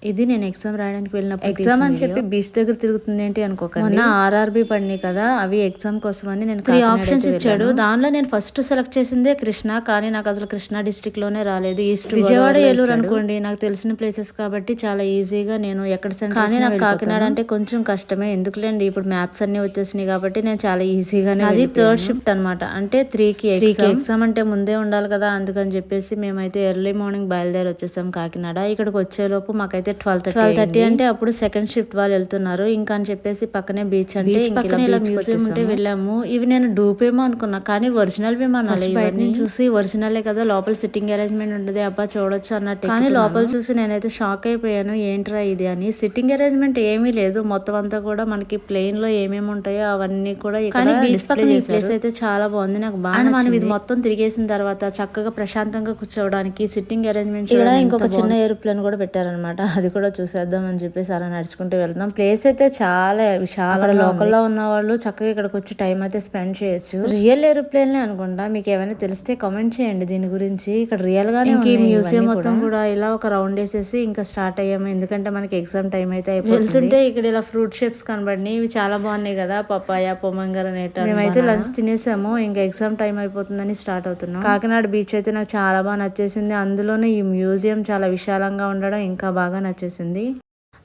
ఇది నేను ఎగ్జామ్ రాయడానికి వెళ్ళినప్పుడు ఎగ్జామ్ అని చెప్పి బీచ్ దగ్గర తిరుగుతుంది ఏంటి అనుకోకండి. మొన్న ఆర్ఆర్బీ పడినాయి కదా, అవి ఎగ్జామ్ కోసం అని నేను 3 ఆప్షన్స్ ఇచ్చాడు. దానిలో నేను ఫస్ట్ సెలెక్ట్ చేసిందే కృష్ణ, కానీ నాకు అసలు కృష్ణా డిస్ట్రిక్ట్ లోనే రాలేదు. ఈస్ట్ విజయవాడ, ఏలూరు అనుకోండి. నాకు తెలిసిన ప్లేసెస్ కాబట్టి చాలా ఈజీగా నేను ఎక్కడ సెంటర్, కానీ నాకు కాకినాడ అంటే కొంచెం కష్టమే. ఎందుకులేండి, ఇప్పుడు మ్యాప్స్ అన్ని వచ్చేసినాయి కాబట్టి నేను చాలా ఈజీగానే. అది థర్డ్ షిఫ్ట్ అనమాట, అంటే 3కి ఎగ్జామ్ అంటే ముందే ఉండాలి కదా, అందుకని చెప్పేసి మేమైతే ఎర్లీ మార్నింగ్ బయలుదేరి వచ్చేసాం కాకినాడ. ఇక్కడికి వచ్చేలోపు మాకైతే 12:30 అంటే అప్పుడు సెకండ్ షిఫ్ట్ వాళ్ళు వెళ్తున్నారు. ఇంకా అని చెప్పేసి పక్కనే బీచ్ అంటే మ్యూజియం ఉంటే వెళ్ళాము. ఇవి నేను డూపేమో అనుకున్నా, కానీ ఒరిజినల్ విమానాలు. బయట నుంచి చూసి ఒరిజినలే కదా, లోపల సిట్టింగ్ అరేంజ్మెంట్ ఉంటుంది, అబ్బా చూడొచ్చు అన్నట్టు. కానీ లోపల చూసి నేనైతే షాక్ అయిపోయాను, ఏంట్రా ఇది అని. సిట్టింగ్ అరేంజ్మెంట్ ఏమీ లేదు, మొత్తం అంతా కూడా మనకి ప్లేన్ లో ఏమేమి ఉంటాయో అవన్నీ కూడా. కానీ బీచ్ పక్కన ఈ ప్లేస్ అయితే చాలా బాగుంది, నాకు బాగా. మనం ఇది మొత్తం తిరిగేసిన తర్వాత చక్కగా ప్రశాంతంగా కూర్చోవడానికి సిట్టింగ్ అరేంజ్మెంట్ ఇక్కడ ఇంకొక చిన్న ఏరోప్లేన్ కూడా పెట్టారనమాట, అది కూడా చూసేద్దాం అని చెప్పేసి అలా నడుచుకుంటూ వెళ్దాం. ప్లేస్ అయితే చాలా విశాల, లోకల్లో ఉన్న వాళ్ళు చక్కగా ఇక్కడికి వచ్చి టైం అయితే స్పెండ్ చేయొచ్చు. రియల్ ఏరోప్లేన్ అనుకుంటా, మీకు ఏమైనా తెలిస్తే కామెంట్ చేయండి దీని గురించి. ఇక్కడ రియల్ గానే ఈ మ్యూజియం మొత్తం కూడా ఇలా ఒక రౌండ్ వేసేసి ఇంకా స్టార్ట్ అయ్యాము, ఎందుకంటే మనకి ఎగ్జామ్ టైం అయితే వెళ్తుంటే ఇక్కడ ఇలా ఫ్రూట్ షేప్స్ కనబడినాయి, ఇవి చాలా బాగున్నాయి కదా, పపాయ, పొమంగరనేట్. మేమైతే లంచ్ తినేసాము, ఇంకా ఎగ్జామ్ టైం అయిపోతుందని స్టార్ట్ అవుతున్నాం. కాకినాడ బీచ్ అయితే నాకు చాలా బాగా నచ్చేసింది, అందులోనే ఈ మ్యూజియం చాలా విశాలంగా ఉండడం ఇంకా బాగా నచ్చేసింది.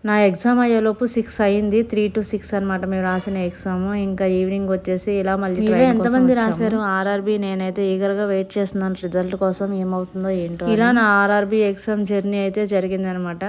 నా ఎగ్జామ్ అయ్యేలోపు 6 అయింది, 3 to 6 అనమాట మేము రాసిన ఎగ్జామ్. ఇంకా ఈవినింగ్ వచ్చేసి ఇలా మళ్ళీ ఎంతమంది రాశారు ఆర్ఆర్బీ? నేనైతే ఈగర్ గా వెయిట్ చేస్తున్నాను రిజల్ట్ కోసం, ఏమవుతుందో ఏంటో. ఇలా నా ఆర్ఆర్బీ ఎగ్జామ్ జర్నీ అయితే జరిగింది అనమాట.